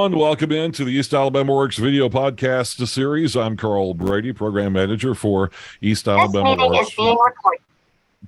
everyone. Welcome into the East AlabamaWorks video podcast series. I'm Carl Brady, Program Manager for East AlabamaWorks.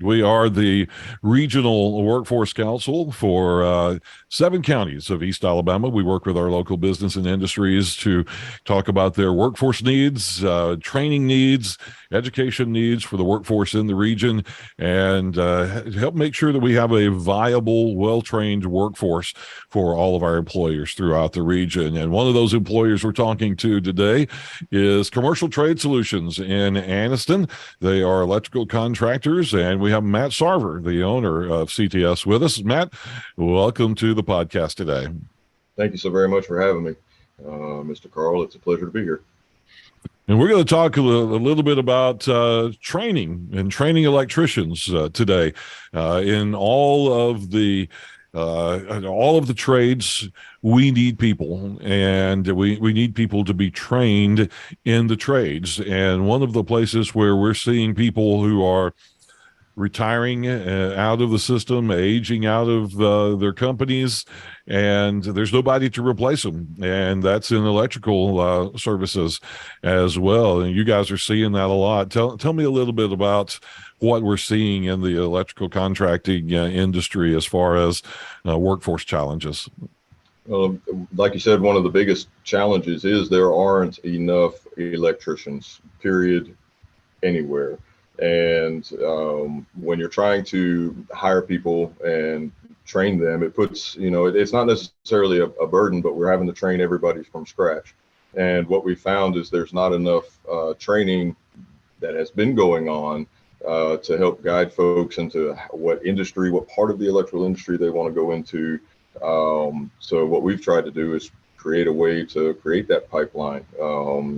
We are the Regional Workforce Council for 7 counties of East Alabama. We work with our local business and industries to talk about their workforce needs, training needs, education needs for the workforce in the region, and help make sure that we have a viable, well-trained workforce for all of our employers throughout the region. And one of those employers we're talking to today is Commercial Trade Solutions in Anniston. They are electrical contractors, and we have Matt Sarver, the owner of CTS, with us. Matt, welcome to the podcast today. Thank you so very much for having me, Mr. Carl. It's a pleasure to be here. And we're going to talk a little bit about training and training electricians today. In all of the trades, we need people, and we need people to be trained in the trades. And one of the places where we're seeing people who are retiring out of the system, aging out of their companies, and there's nobody to replace them. And that's in electrical services as well. And you guys are seeing that a lot. Tell me a little bit about what we're seeing in the electrical contracting industry as far as workforce challenges. Like you said, one of the biggest challenges is there aren't enough electricians, period, anywhere. And when you're trying to hire people and train them, it puts, it's not necessarily a burden, but we're having to train everybody from scratch. And what we found is there's not enough training that has been going on to help guide folks into what part of the electrical industry they want to go into. So what we've tried to do is create a way to create that pipeline.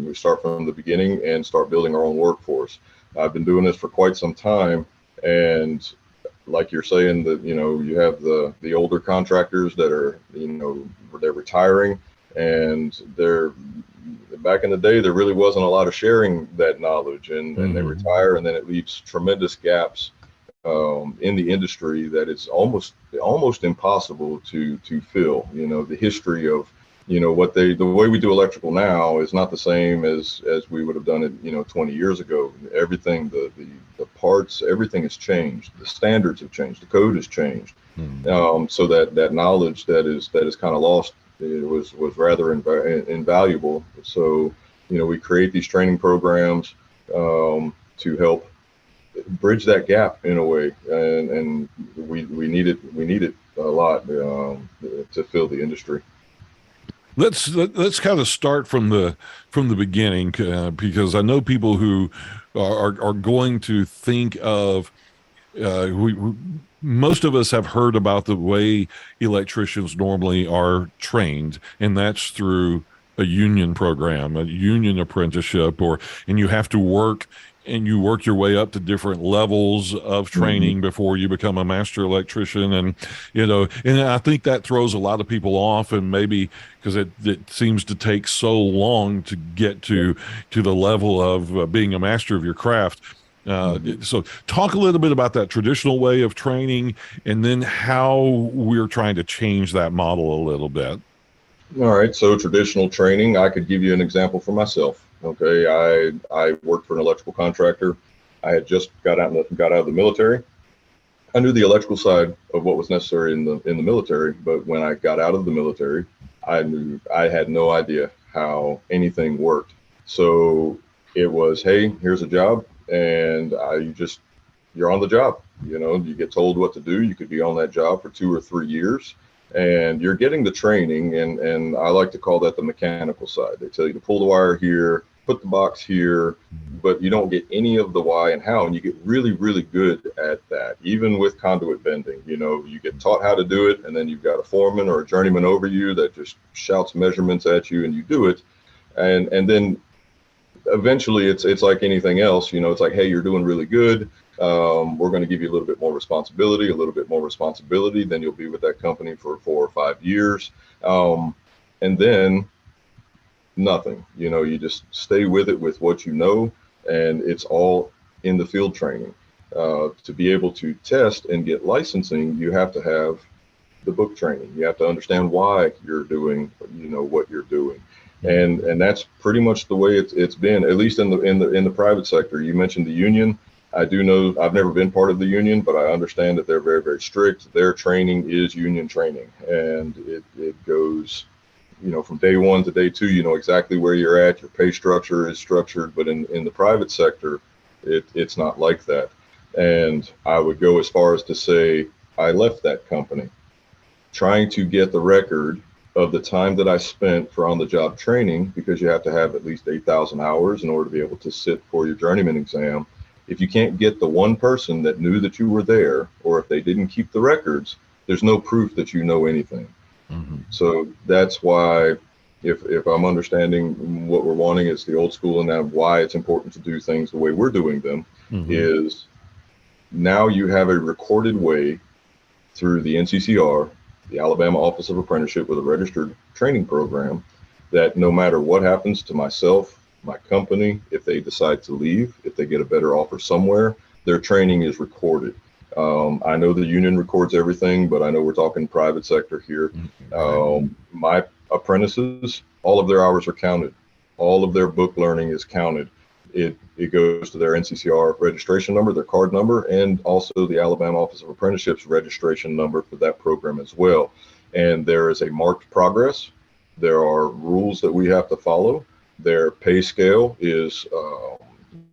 We start from the beginning and start building our own workforce. I've been doing this for quite some time, and like you're saying, that you have the older contractors that are they're retiring, and they're back in the day there really wasn't a lot of sharing that knowledge, and they retire, and then it leaves tremendous gaps in the industry that it's almost impossible to fill. The history of the way we do electrical now is not the same as we would have done it 20 years ago. Everything, the parts, everything has changed. The standards have changed. The code has changed. So that knowledge that is kind of lost, it was rather invaluable. So we create these training programs to help bridge that gap in a way, and we need it a lot to fill the industry. Let's kind of start from the beginning, because I know people who are going to think of most of us have heard about the way electricians normally are trained, and that's through a union program, a union apprenticeship, and you have to work. And you work your way up to different levels of training before you become a master electrician. And, and I think that throws a lot of people off, and maybe because it seems to take so long to get to the level of being a master of your craft. So talk a little bit about that traditional way of training, and then how we're trying to change that model a little bit. All right. So traditional training, I could give you an example for myself. Okay, I worked for an electrical contractor. I had just got out of the military. I knew the electrical side of what was necessary in the military, but when I got out of the military, I had no idea how anything worked. So it was, hey, here's a job, and you're on the job. You get told what to do. You could be on that job for 2 or 3 years. And you're getting the training, and I like to call that the mechanical side. They tell you to pull the wire here, put the box here, but you don't get any of the why and how, and you get really, really good at that. Even with conduit bending, you get taught how to do it, and then you've got a foreman or a journeyman over you that just shouts measurements at you, and you do it. And then eventually it's like anything else, it's like, hey, you're doing really good. We're going to give you a little bit more responsibility, then you'll be with that company for 4 or 5 years. And then nothing, you just stay with it with what and it's all in the field training. To be able to test and get licensing, you have to have the book training. You have to understand why you're doing, what you're doing. And that's pretty much the way it's been, at least in the private sector. You mentioned the union. I do know, I've never been part of the union, but I understand that they're very, very strict. Their training is union training, and it goes, from day one to day two, you know exactly where you're at. Your pay structure is structured, but in the private sector, it's not like that. And I would go as far as to say I left that company trying to get the record of the time that I spent for on-the-job training, because you have to have at least 8,000 hours in order to be able to sit for your journeyman exam. If you can't get the one person that knew that you were there, or if they didn't keep the records, there's no proof that you know anything. Mm-hmm. So that's why, if I'm understanding what we're wanting is the old school, and that why it's important to do things the way we're doing them, mm-hmm. is now you have a recorded way through the NCCR, the Alabama Office of Apprenticeship, with a registered training program, that no matter what happens to myself, my company, if they decide to leave, if they get a better offer somewhere, their training is recorded. I know the union records everything, but I know we're talking private sector here. My apprentices, all of their hours are counted. All of their book learning is counted. It goes to their NCCR registration number, their card number, and also the Alabama Office of Apprenticeships registration number for that program as well. And there is a marked progress. There are rules that we have to follow. Their pay scale is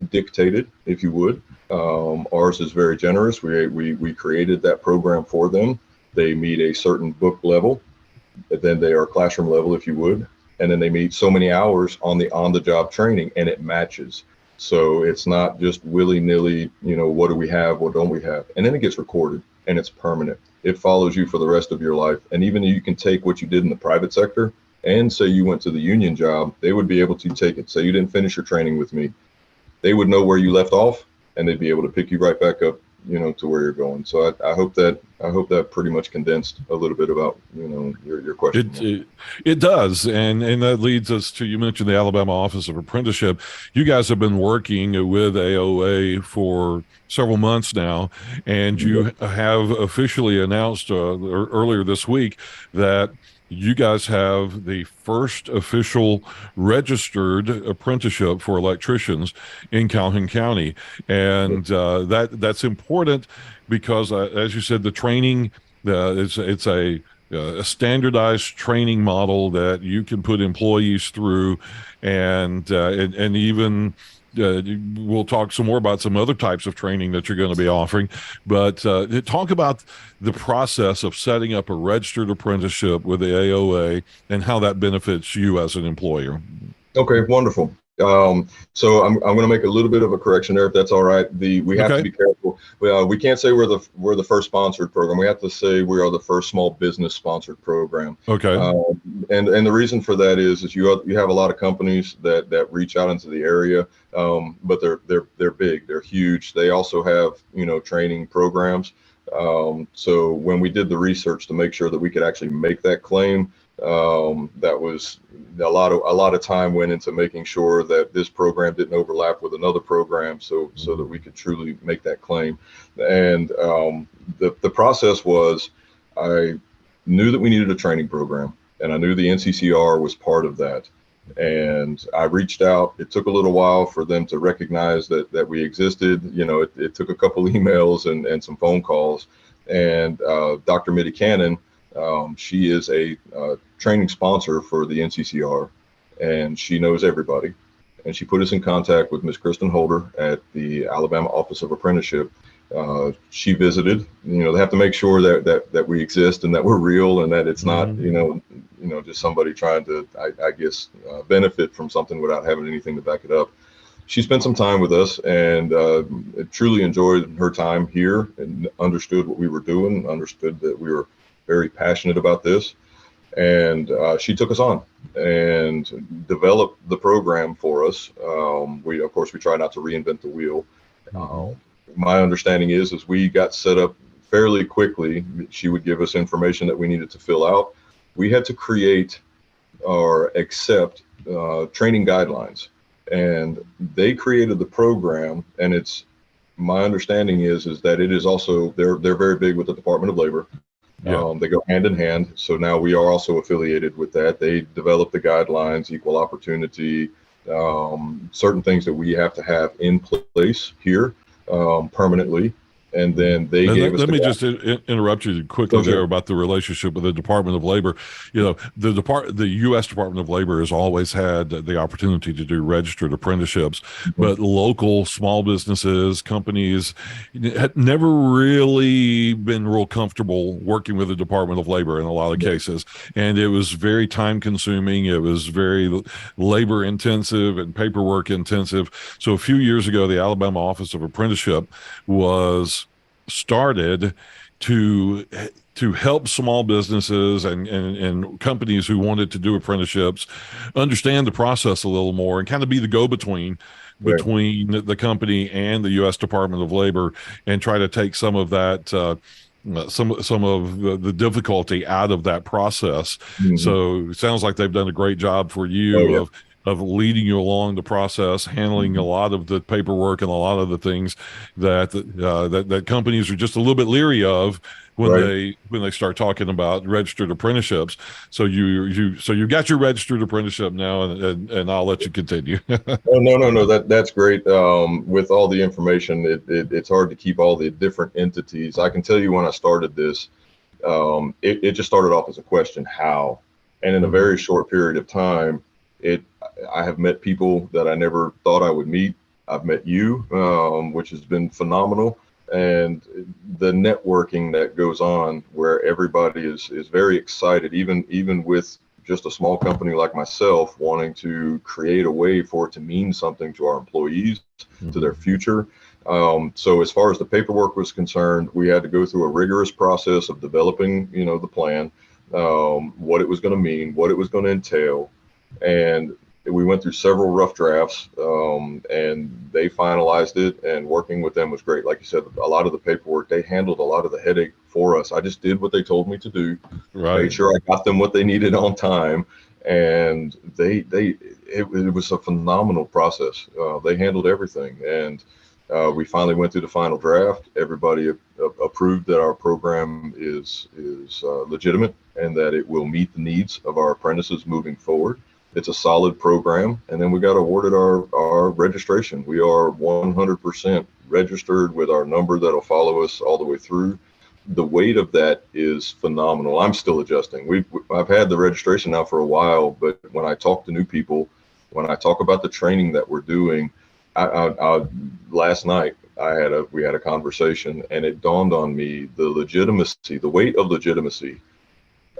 dictated, if you would. Ours is very generous. We created that program for them. They meet a certain book level, then they are classroom level, if you would, and then they meet so many hours on the job training, and it matches. So it's not just willy-nilly, what do we have, what don't we have? And then it gets recorded, and it's permanent. It follows you for the rest of your life. And even you can take what you did in the private sector and say you went to the union job, they would be able to take it. Say you didn't finish your training with me. They would know where you left off, and they'd be able to pick you right back up, to where you're going. So I hope that pretty much condensed a little bit about, your question. It does. And that leads us to, you mentioned the Alabama Office of Apprenticeship. You guys have been working with AOA for several months now, and you have officially announced earlier this week that you guys have the first official registered apprenticeship for electricians in Calhoun County. And that's important because, as you said, the training, it's a standardized training model that you can put employees through, and even we'll talk some more about some other types of training that you're going to be offering, but talk about the process of setting up a registered apprenticeship with the AOA and how that benefits you as an employer. Okay, wonderful. So I'm going to make a little bit of a correction there, if that's all right. We have to be careful. We can't say we're the first sponsored program. We have to say we are the first small business sponsored program. Okay. And the reason for that is you have a lot of companies that reach out into the area, but they're big, they're huge. They also have training programs. So when we did the research to make sure that we could actually make that claim, that was a lot of time went into making sure that this program didn't overlap with another program, so that we could truly make that claim. And the process was, I knew that we needed a training program, and I knew the NCCR was part of that. And I reached out. It took a little while for them to recognize that we existed. It took a couple emails and some phone calls. And Dr. Mitty Cannon, she is a training sponsor for the NCCR, and she knows everybody. And she put us in contact with Ms. Kristen Holder at the Alabama Office of Apprenticeship. She visited. They have to make sure that we exist and that we're real, and that it's not just somebody trying to I guess benefit from something without having anything to back it up. She spent some time with us and truly enjoyed her time here and understood what we were doing, understood that we were very passionate about this, and she took us on and developed the program for us. We try not to reinvent the wheel. My understanding is we got set up fairly quickly. She would give us information that we needed to fill out. We had to create or accept training guidelines, and they created the program. And it's my understanding is that it is also they're very big with the Department of Labor. Yeah. They go hand in hand. So now we are also affiliated with that. They develop the guidelines, equal opportunity, certain things that we have to have in place here permanently. And then they And gave us let the me just interrupt you quickly there about the relationship with the Department of Labor. You know, the U.S. Department of Labor has always had the opportunity to do registered apprenticeships, but local small businesses, companies had never really been real comfortable working with the Department of Labor in a lot of cases. And it was very time consuming. It was very labor intensive and paperwork intensive. So a few years ago, the Alabama Office of Apprenticeship was started to help small businesses and companies who wanted to do apprenticeships understand the process a little more and kind of be the go-between between the company and the U.S. Department of Labor, and try to take some of that some of the difficulty out of that process. So it sounds like they've done a great job for you of leading you along the process, handling a lot of the paperwork and a lot of the things that that companies are just a little bit leery of when they start talking about registered apprenticeships. So you got your registered apprenticeship now, and I'll let you continue. Oh, no. That's great. With all the information, it's hard to keep all the different entities. I can tell you when I started this, it just started off as a question, how? And in a very short period of time, I have met people that I never thought I would meet. I've met you, which has been phenomenal. And the networking that goes on where everybody is very excited, even with just a small company like myself wanting to create a way for it to mean something to our employees, to their future. So as far as the paperwork was concerned, we had to go through a rigorous process of developing, the plan, what it was going to mean, what it was going to entail. And we went through several rough drafts, and they finalized it, and working with them was great. Like you said, a lot of the paperwork, they handled a lot of the headache for us. I just did what they told me to do, made sure I got them what they needed on time. And it was a phenomenal process. They handled everything. And we finally went through the final draft. Everybody approved that our program is legitimate and that it will meet the needs of our apprentices moving forward. It's a solid program. And then we got awarded our registration. We are 100% registered with our number that'll follow us all the way through. The weight of that is phenomenal. I'm still adjusting. I've had the registration now for a while, but when I talk to new people, when I talk about the training that we're doing, last night we had a conversation, and it dawned on me the legitimacy, the weight of legitimacy,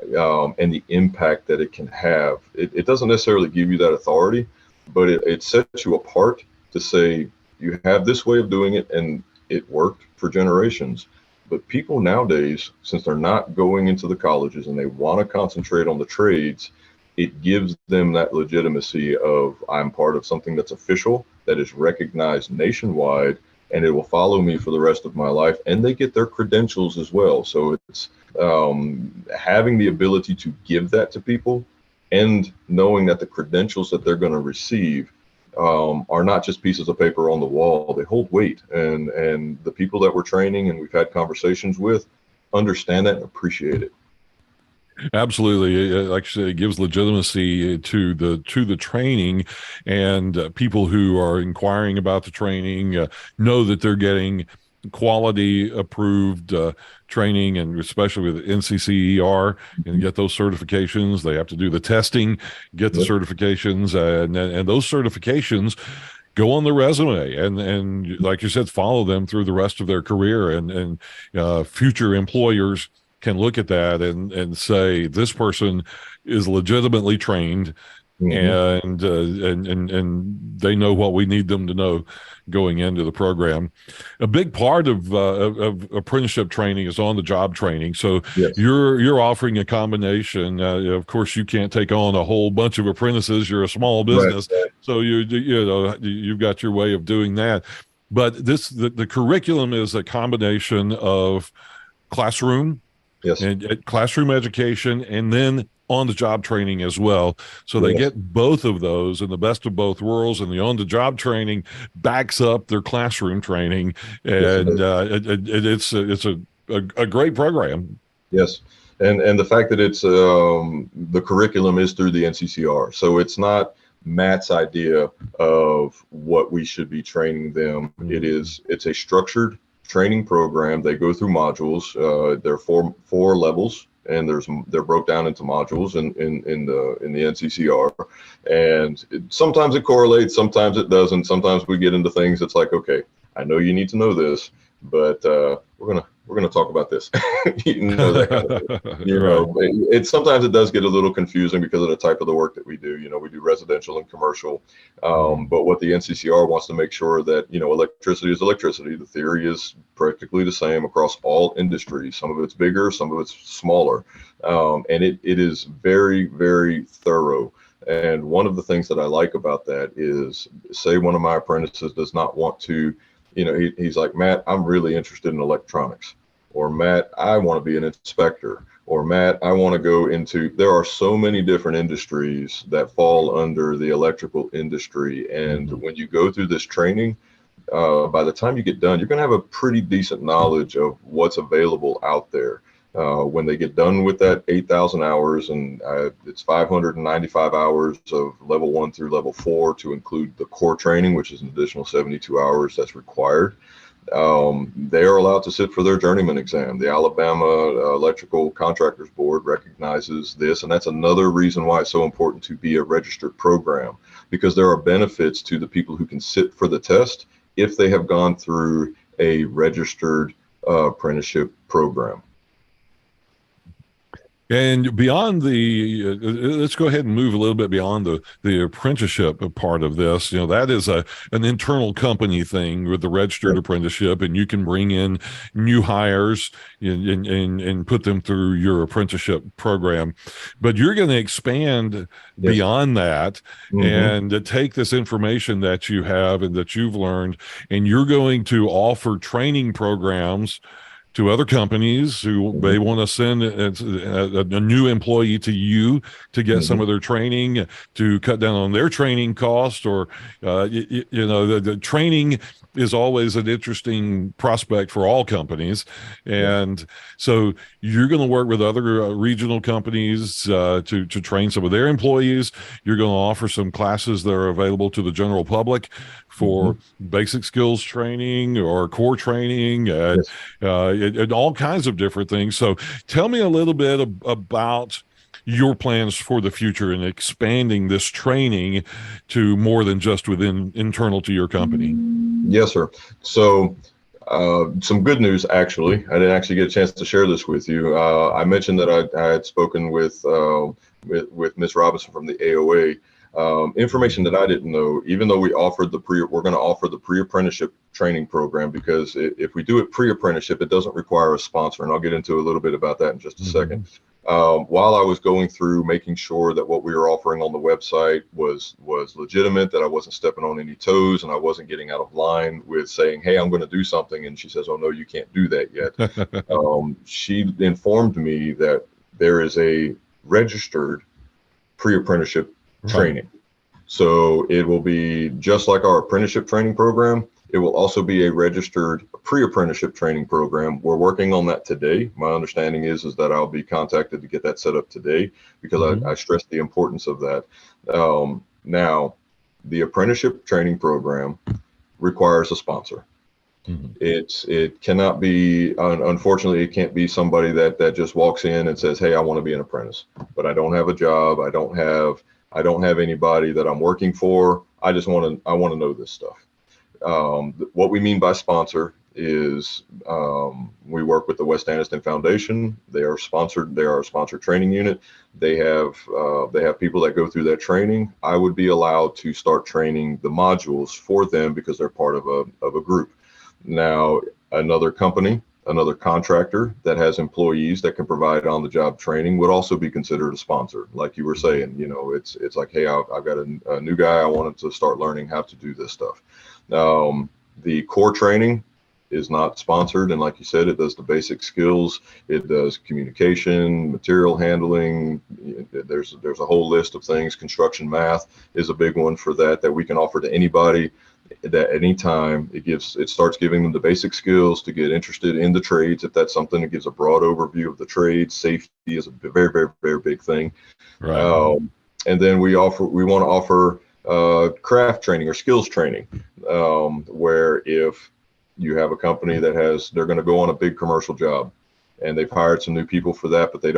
and the impact that it can have. It doesn't necessarily give you that authority, but it sets you apart to say you have this way of doing it, and it worked for generations. But people nowadays, since they're not going into the colleges and they want to concentrate on the trades, it gives them that legitimacy of, I'm part of something that's official, that is recognized nationwide, and it will follow me for the rest of my life. And they get their credentials as well. So it's having the ability to give that to people, and knowing that the credentials that they're going to receive are not just pieces of paper on the wall. They hold weight, and the people that we're training and we've had conversations with understand that and appreciate it. Absolutely. Like you said, it gives legitimacy to the training, and people who are inquiring about the training know that they're getting quality approved training, and especially with NCCER, and get those certifications. They have to do the testing, get the certifications, and those certifications go on the resume, and like you said, follow them through the rest of their career, and future employers can look at that and say, this person is legitimately trained, and they know what we need them to know going into the program. A big part of apprenticeship training is on the job training. So you're offering a combination. Of course, you can't take on a whole bunch of apprentices. You're a small business, so you've got your way of doing that. But the curriculum is a combination of classroom. And classroom education, and then on-the-job training as well. So they get both of those, and the best of both worlds. And the on-the-job training backs up their classroom training, and it's a great program. Yes. And the fact that it's the curriculum is through the NCCR. So it's not Matt's idea of what we should be training them. It's a structured training program. They go through modules. There are four levels, and they're broke down into modules in the NCCR. And sometimes it correlates, sometimes it doesn't. Sometimes we get into things that's like, okay, I know you need to know this, but we're gonna talk about this. That kind of thing. Right. Sometimes it does get a little confusing because of the type of the work that we do. We do residential and commercial, but what the NCCR wants to make sure that electricity is electricity. The theory is practically the same across all industries. Some of it's bigger, some of it's smaller, and it is very, very thorough. And one of the things that I like about that is, say one of my apprentices does not want to, he's like, Matt, I'm really interested in electronics, or Matt, I want to be an inspector, or Matt, I want to go into, there are so many different industries that fall under the electrical industry. And when you go through this training, by the time you get done, you're going to have a pretty decent knowledge of what's available out there. When they get done with that 8,000 hours, and it's 595 hours of level 1 through level 4 to include the core training, which is an additional 72 hours that's required. They are allowed to sit for their journeyman exam. The Alabama Electrical Contractors Board recognizes this, and that's another reason why it's so important to be a registered program, because there are benefits to the people who can sit for the test if they have gone through a registered apprenticeship program. And beyond let's go ahead and move a little bit beyond the apprenticeship part of this. That is an internal company thing with the registered apprenticeship, and you can bring in new hires and put them through your apprenticeship program. But you're going to expand beyond that and take this information that you have and that you've learned, and you're going to offer training programs to other companies who may want to send a new employee to you to get some of their training, to cut down on their training cost, or the training is always an interesting prospect for all companies. And so you're going to work with other regional companies to train some of their employees. You're going to offer some classes that are available to the general public for basic skills training or core training, and all kinds of different things. So tell me a little bit about your plans for the future and expanding this training to more than just within internal to your company. Yes, sir. So some good news, actually. I didn't actually get a chance to share this with you. I mentioned that I had spoken with Ms. Robinson from the AOA. Information that I didn't know, even though we're going to offer the pre-apprenticeship training program, because if we do it pre-apprenticeship, it doesn't require a sponsor. And I'll get into a little bit about that in just a second. While I was going through making sure that what we were offering on the website was legitimate, that I wasn't stepping on any toes, and I wasn't getting out of line with saying, hey, I'm going to do something. And she says, oh, no, you can't do that yet. She informed me that there is a registered pre-apprenticeship training. So it will be just like our apprenticeship training program. It will also be a registered pre-apprenticeship training program. We're working on that today. My understanding is that I'll be contacted to get that set up today, because I stress the importance of that. Now, the apprenticeship training program requires a sponsor. It cannot be, unfortunately, it can't be somebody that just walks in and says, hey, I want to be an apprentice, but I don't have a job. I don't have anybody that I'm working for. I want to know this stuff. What we mean by sponsor is we work with the West Anniston Foundation. They are sponsored. They are a sponsored training unit. They have people that go through that training. I would be allowed to start training the modules for them because they're part of a group. Now, another company, another contractor that has employees that can provide on-the-job training would also be considered a sponsor. Like you were saying, it's like, hey, I've got a new guy. I want him to start learning how to do this stuff. The core training is not sponsored, and like you said, it does the basic skills. It does communication, material handling. There's a whole list of things. Construction math is a big one for that we can offer to anybody. that anytime it starts giving them the basic skills to get interested in the trades. If that's something, it gives a broad overview of the trades. Safety is a very, very, very big thing. Right. And then we want to offer craft training or skills training, where if you have a company they're going to go on a big commercial job, and they've hired some new people for that, but they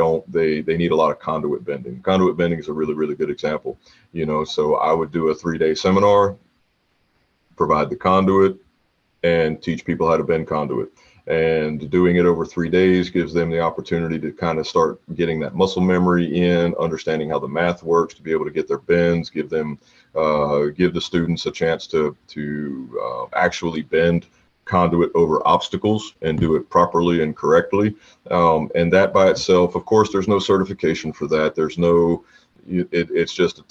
need a lot of conduit bending. Conduit bending is a really, really good example. So I would do a 3-day seminar, provide the conduit, and teach people how to bend conduit. And doing it over 3 days gives them the opportunity to kind of start getting that muscle memory in, understanding how the math works, to be able to get their bends, give the students a chance to actually bend conduit over obstacles and do it properly and correctly. And that by itself, of course, there's no certification for that. It's just a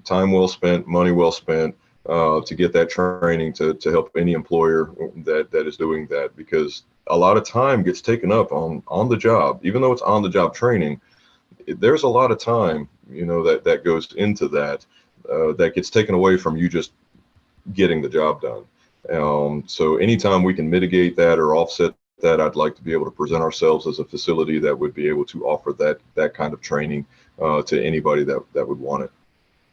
time well spent, money well spent, to get that training to help any employer that is doing that, because a lot of time gets taken up on the job. Even though it's on the job training, there's a lot of time, that goes into that, that gets taken away from you just getting the job done. So anytime we can mitigate that or offset that, I'd like to be able to present ourselves as a facility that would be able to offer that kind of training to anybody that would want it.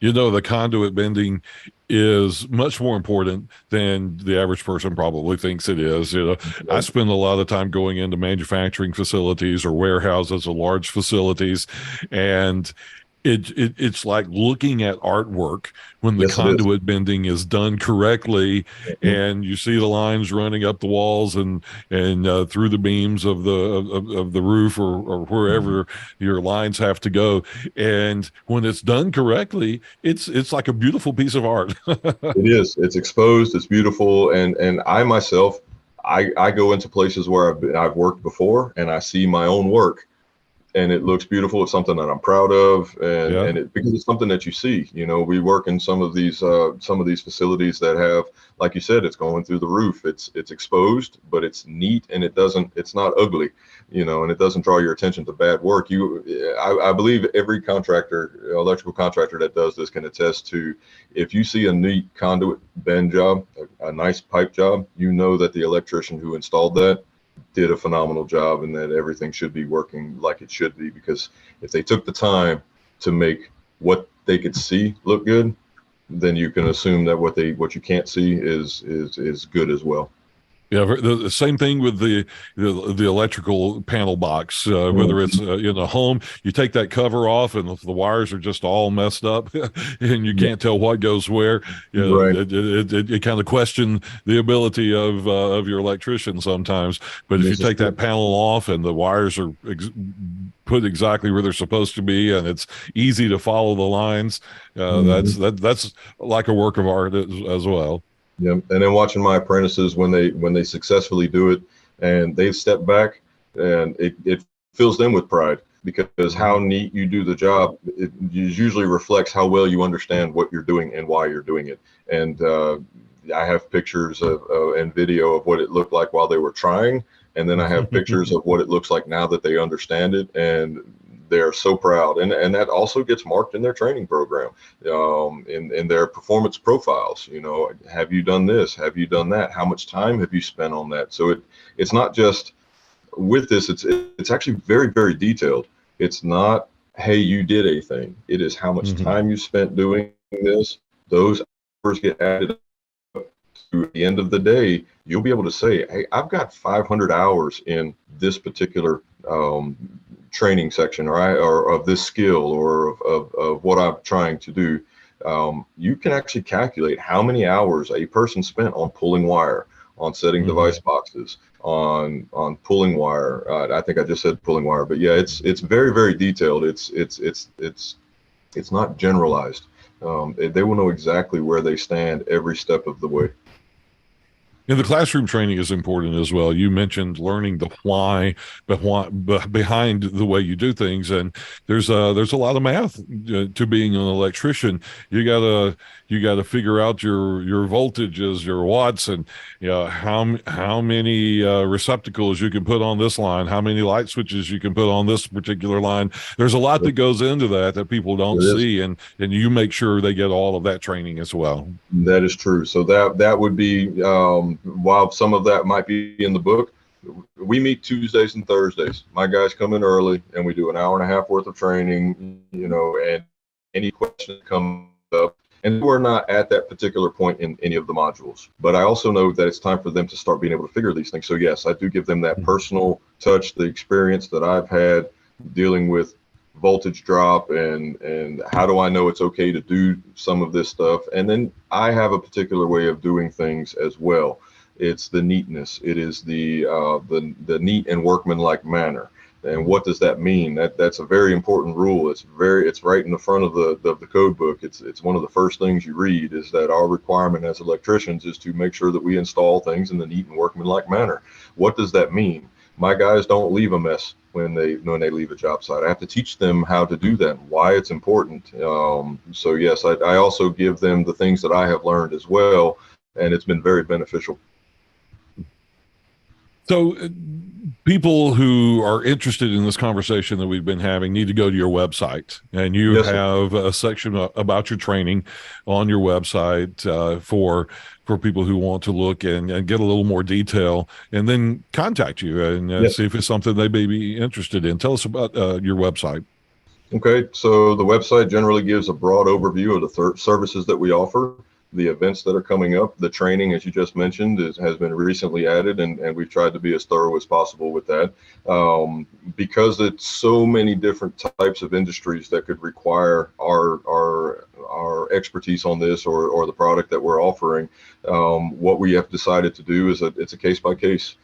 The conduit bending is much more important than the average person probably thinks it is. I spend a lot of time going into manufacturing facilities or warehouses or large facilities, and it's like looking at artwork when the conduit bending is done correctly, and you see the lines running up the walls and through the beams of the roof or wherever your lines have to go. And when it's done correctly, it's like a beautiful piece of art. It is. It's exposed. It's beautiful. And I myself, I go into places where I've worked before, and I see my own work, and it looks beautiful. It's something that I'm proud of, and because it's something that you see. We work in some of these facilities that have, like you said, it's going through the roof. It's exposed, but it's neat, and it's not ugly, and it doesn't draw your attention to bad work. I believe every electrical contractor that does this can attest to, if you see a neat conduit bend job, a nice pipe job, that the electrician who installed that did a phenomenal job, and that everything should be working like it should be. Because if they took the time to make what they could see look good, then you can assume that what you can't see is good as well. Yeah, the same thing with the electrical panel box. Whether it's in a home, you take that cover off, and the wires are just all messed up, and you can't tell what goes where. Right. It kind of question the ability of your electrician sometimes. But if you take that panel off and the wires are put exactly where they're supposed to be, and it's easy to follow the lines, that's like a work of art as well. Yeah, and then watching my apprentices when they successfully do it, and they step back, and it fills them with pride, because how neat you do the job, it usually reflects how well you understand what you're doing and why you're doing it. And I have pictures and video of what it looked like while they were trying, and then I have pictures of what it looks like now that they understand it, and they're so proud. And that also gets marked in their training program, in their performance profiles. Have you done this? Have you done that? How much time have you spent on that? So it's not just with this, it's actually very, very detailed. It's not, hey, you did a thing. It is how much time you spent doing this. Those hours get added up. To the end of the day, you'll be able to say, hey, I've got 500 hours in this particular training section, or of this skill, or of what I'm trying to do. You can actually calculate how many hours a person spent on pulling wire, on setting device boxes, on pulling wire. I think I just said pulling wire, but yeah, it's very, very detailed. It's not generalized. They will know exactly where they stand every step of the way. And the classroom training is important as well. You mentioned learning the why behind the way you do things, and there's a lot of math to being an electrician. You gotta figure out your voltages, your watts, and how many receptacles you can put on this line, how many light switches you can put on this particular line. There's a lot that goes into that people don't see, and you make sure they get all of that training as well. That is true. So that would be, while some of that might be in the book, we meet Tuesdays and Thursdays. My guys come in early and we do an hour and a half worth of training, and any question that comes up. And we're not at that particular point in any of the modules, but I also know that it's time for them to start being able to figure these things. So yes, I do give them that personal touch, the experience that I've had dealing with voltage drop and how do I know it's okay to do some of this stuff. And then I have a particular way of doing things as well. It's the neatness. It is the neat and workmanlike manner. And what does that mean? That's a very important rule. It's right in the front of the code book. It's one of the first things you read, is that our requirement as electricians is to make sure that we install things in the neat and workmanlike manner. What does that mean? My guys don't leave a mess when they leave a job site. I have to teach them how to do that, why it's important. So yes, I also give them the things that I have learned as well, and it's been very beneficial. So people who are interested in this conversation that we've been having need to go to your website, and you have a section about your training on your website for people who want to look and get a little more detail, and then contact you and see if it's something they may be interested in. Tell us about your website. Okay, so the website generally gives a broad overview of the services that we offer, the events that are coming up. The training, as you just mentioned, has been recently added, and we've tried to be as thorough as possible with that. Because it's so many different types of industries that could require our expertise on this or the product that we're offering, what we have decided to do is it's a case by case.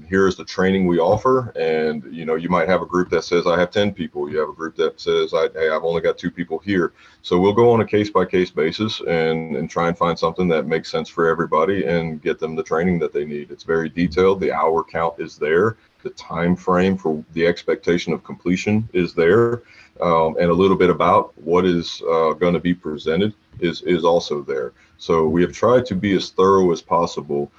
Here is the training we offer, and you might have a group that says I have 10 people. You have a group that says hey, I've only got 2 people here. So we'll go on a case by case basis and try and find something that makes sense for everybody and get them the training that they need. It's very detailed. The hour count is there. The time frame for the expectation of completion is there, and a little bit about what is going to be presented is also there. So we have tried to be as thorough as possible.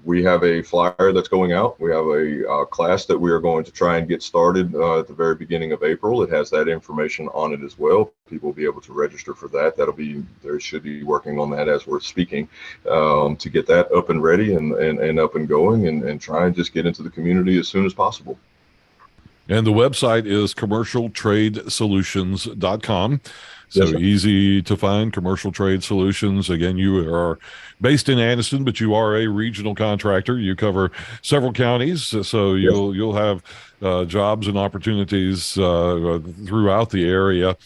We have a flyer that's going out. We have a class that we are going to try and get started at the very beginning of April. It has that information on it as well. People will be able to register for that. They should be working on that as we're speaking, to get that up and ready and up and going and try and just get into the community as soon as possible. And the website is commercialtradesolutions.com. So easy to find, Commercial Trade Solutions. Again, you are based in Anniston, but you are a regional contractor. You cover several counties, so you'll have jobs and opportunities throughout the area.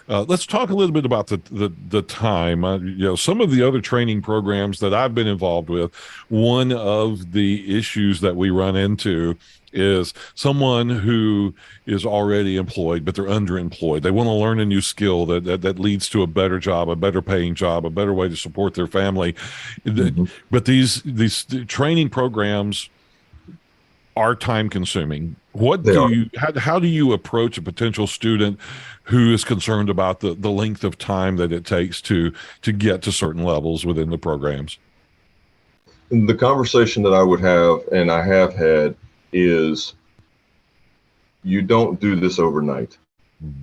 Let's talk a little bit about the time. Some of the other training programs that I've been involved with, one of the issues that we run into is someone who is already employed, but they're underemployed. They want to learn a new skill that leads to a better job, a better paying job, a better way to support their family. Mm-hmm. But these training programs are time consuming. How do you approach a potential student who is concerned about the length of time that it takes to get to certain levels within the programs? The conversation that I would have, and I have had, is you don't do this overnight. Mm-hmm.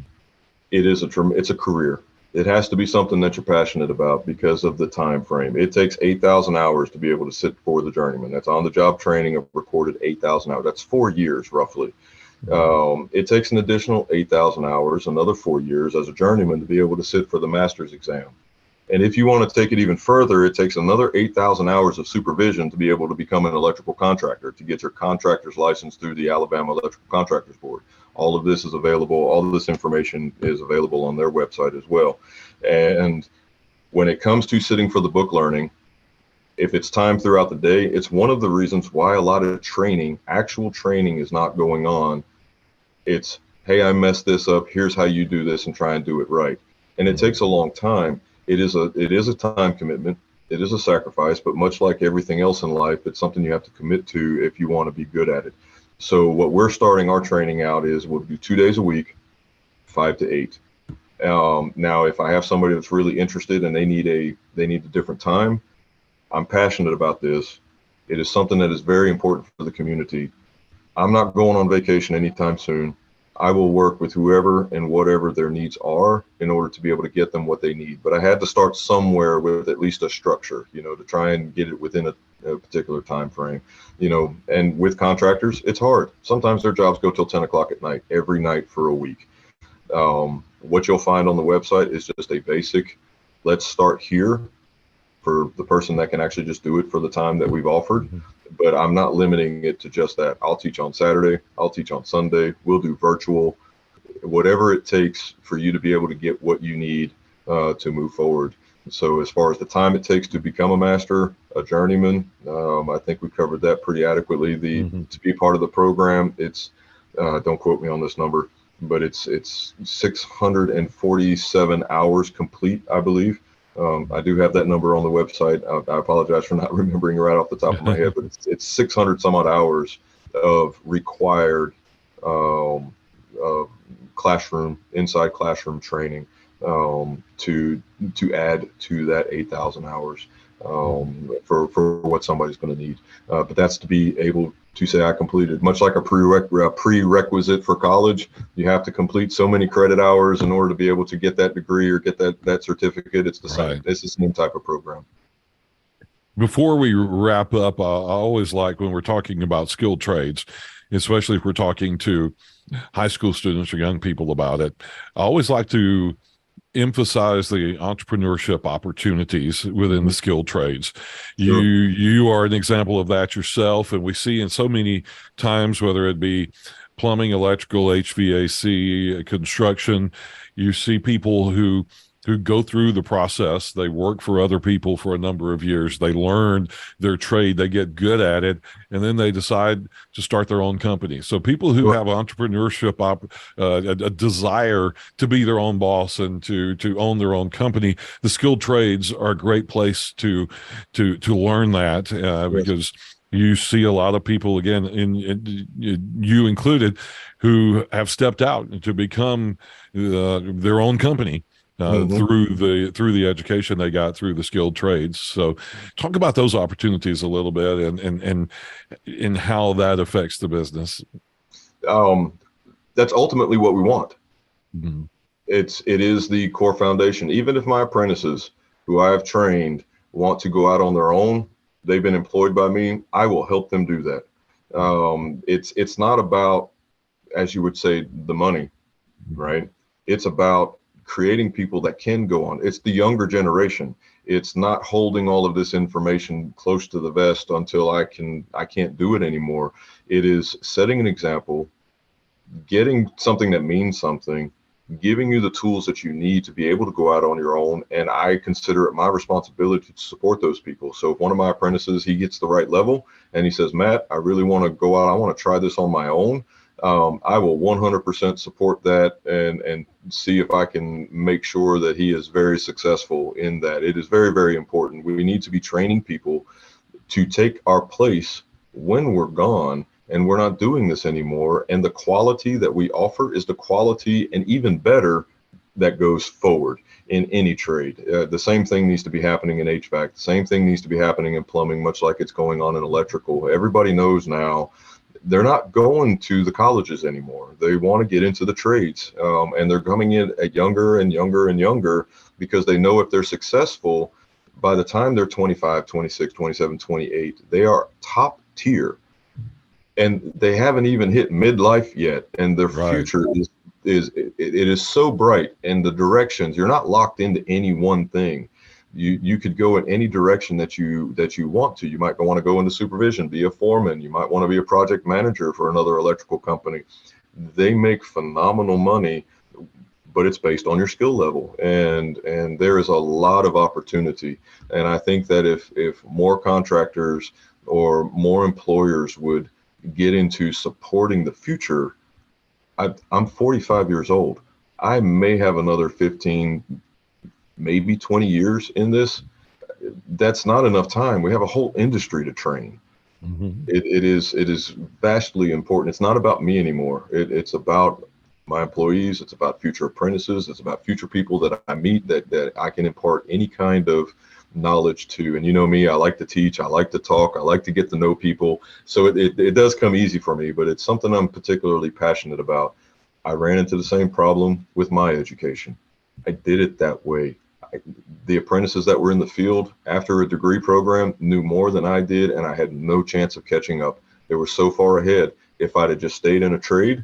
It's a career. It has to be something that you're passionate about because of the time frame. It takes 8,000 hours to be able to sit for the journeyman. That's on the job training of recorded 8,000 hours. That's 4 years roughly. Mm-hmm. It takes an additional 8,000 hours, another 4 years as a journeyman to be able to sit for the master's exam. And if you want to take it even further, it takes another 8,000 hours of supervision to be able to become an electrical contractor, to get your contractor's license through the Alabama Electrical Contractors Board. All of this is available. All of this information is available on their website as well. And when it comes to sitting for the book learning, if it's time throughout the day, it's one of the reasons why a lot of actual training is not going on. It's, hey, I messed this up. Here's how you do this and try and do it right. And it takes a long time. It is a time commitment. It is a sacrifice, but much like everything else in life, it's something you have to commit to if you want to be good at it. So what we're starting our training out is we'll do 2 days a week, 5 to 8. Now, if I have somebody that's really interested and they need a different time, I'm passionate about this. It is something that is very important for the community. I'm not going on vacation anytime soon. I will work with whoever and whatever their needs are in order to be able to get them what they need. But I had to start somewhere with at least a structure, to try and get it within a particular time frame, and with contractors, it's hard. Sometimes their jobs go till 10 o'clock at night, every night for a week. What you'll find on the website is just a basic, let's start here for the person that can actually just do it for the time that we've offered. Mm-hmm. But I'm not limiting it to just that. I'll teach on Saturday. I'll teach on Sunday. We'll do virtual, whatever it takes for you to be able to get what you need to move forward. So as far as the time it takes to become a master, a journeyman, I think we covered that pretty adequately. To be part of the program, it's don't quote me on this number, but it's 647 hours complete, I believe. I do have that number on the website. I apologize for not remembering right off the top of my head, but it's 600 some odd hours of required inside classroom training to add to that 8,000 hours for what somebody's going to need. But that's to be able to say I completed, much like a prerequisite for college. You have to complete so many credit hours in order to be able to get that degree or get that certificate. It's the same. It's the same type of program. Before we wrap up, I always like when we're talking about skilled trades, especially if we're talking to high school students or young people about it, I always like to emphasize the entrepreneurship opportunities within the skilled trades. Sure. You are an example of that yourself, and we see in so many times, whether it be plumbing, electrical, HVAC, construction, you see people who go through the process. They work for other people for a number of years. They learn their trade. They get good at it. And then they decide to start their own company. So people who have entrepreneurship, a desire to be their own boss and to own their own company, the skilled trades are a great place to learn that because you see a lot of people, again, in you included, who have stepped out to become their own company. Through the education they got through the skilled trades. So talk about those opportunities a little bit and how that affects the business. That's ultimately what we want. Mm-hmm. It is the core foundation. Even if my apprentices who I have trained want to go out on their own, they've been employed by me, I will help them do that. It's not about, as you would say, the money, right? It's about creating people that can go on. It's the younger generation. It's not holding all of this information close to the vest until I can't do it anymore. It is setting an example, getting something that means something, giving you the tools that you need to be able to go out on your own. And I consider it my responsibility to support those people. So if one of my apprentices, he gets the right level and he says, Matt, I really want to go out, I want to try this on my own. I will 100% support that and see if I can make sure that he is very successful in that. It is very, very important. We need to be training people to take our place when we're gone and we're not doing this anymore. And the quality that we offer is the quality and even better that goes forward in any trade. The same thing needs to be happening in HVAC. The same thing needs to be happening in plumbing, much like it's going on in electrical. Everybody knows now they're not going to the colleges anymore. They want to get into the trades, and they're coming in at younger and younger and younger because they know if they're successful, by the time they're 25, 26, 27, 28, they are top tier. And they haven't even hit midlife yet. And their future is so bright, and the directions, you're not locked into any one thing. You could go in any direction that you want to. You might want to go into supervision, be a foreman. You might want to be a project manager for another electrical company. They make phenomenal money, but it's based on your skill level. And there is a lot of opportunity. And I think that if more contractors or more employers would get into supporting the future, I'm 45 years old. I may have another 15, maybe 20 years in this. that's not enough time. We have a whole industry to train. Mm-hmm. It is vastly important. It's not about me anymore. It's about my employees. It's about future apprentices. It's about future people that I meet that I can impart any kind of knowledge to. And you know me, I like to teach, I like to talk, I like to get to know people. So it does come easy for me, but it's something I'm particularly passionate about. I ran into the same problem with my education. I did it that way. The apprentices that were in the field after a degree program knew more than I did, and I had no chance of catching up. They were so far ahead. If I'd have just stayed in a trade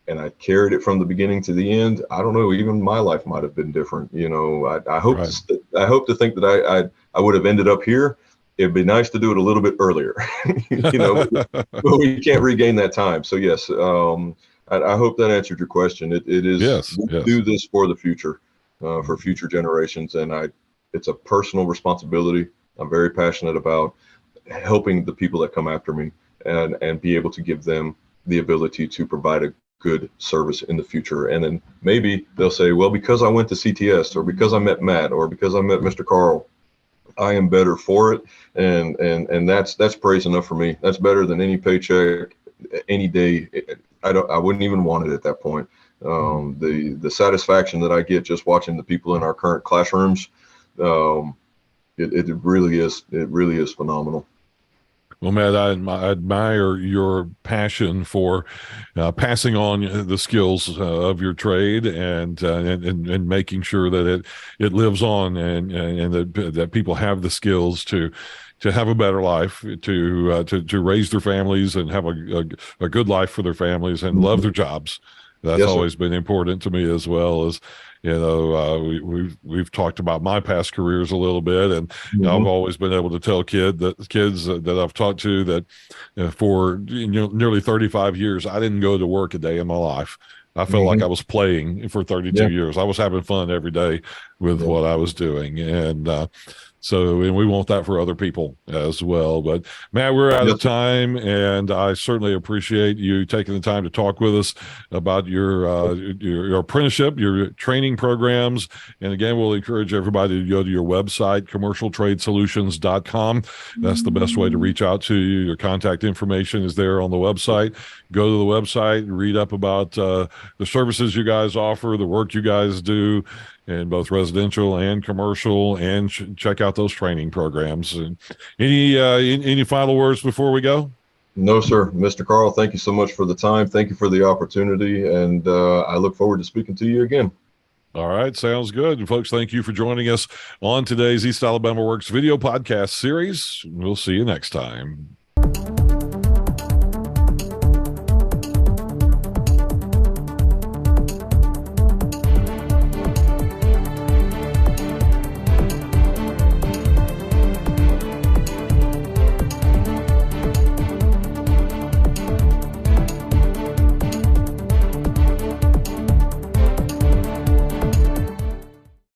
and I carried it from the beginning to the end, I don't know, even my life might have been different. You know, I hope Right. I hope to think that I would have ended up here. It'd be nice to do it a little bit earlier, you know, but we can't regain that time. So yes, I hope that answered your question. It is, Yes, we yes. do this for the future, for future generations, and it's a personal responsibility. I'm very passionate about helping the people that come after me and be able to give them the ability to provide a good service in the future. And then maybe they'll say, well, because I went to CTS, or because I met Matt, or because I met Mr. Carl, I am better for it. And that's praise enough for me. That's better than any paycheck, any day. I wouldn't even want it at that point. The satisfaction that I get just watching the people in our current classrooms, it really is phenomenal. Well, Matt, I admire your passion for passing on the skills of your trade and making sure that it lives on and that people have the skills to have a better life, to raise their families and have a good life for their families and love their jobs. That's Yes, sir. always been important to me, as well as, we've talked about my past careers a little bit, and I've Mhm. always been able to tell kids that I've talked to that for nearly 35 years, I didn't go to work a day in my life. I felt like I Mhm. was playing for 32 Yeah. years. I was having fun every day with Yeah. what I was doing. And we want that for other people as well. But Matt, we're out of Yes, sir. time, and I certainly appreciate you taking the time to talk with us about your apprenticeship, your training programs. And again, we'll encourage everybody to go to your website, commercialtradesolutions.com. That's the best way to reach out to you. Your contact information is there on the website. Go to the website, read up about the services you guys offer, the work you guys do in both residential and commercial, and check out those training programs. And any final words before we go? No, sir. Mr. Carl, thank you so much for the time. Thank you for the opportunity. And I look forward to speaking to you again. All right, sounds good. And folks, thank you for joining us on today's East Alabama Works video podcast series. We'll see you next time.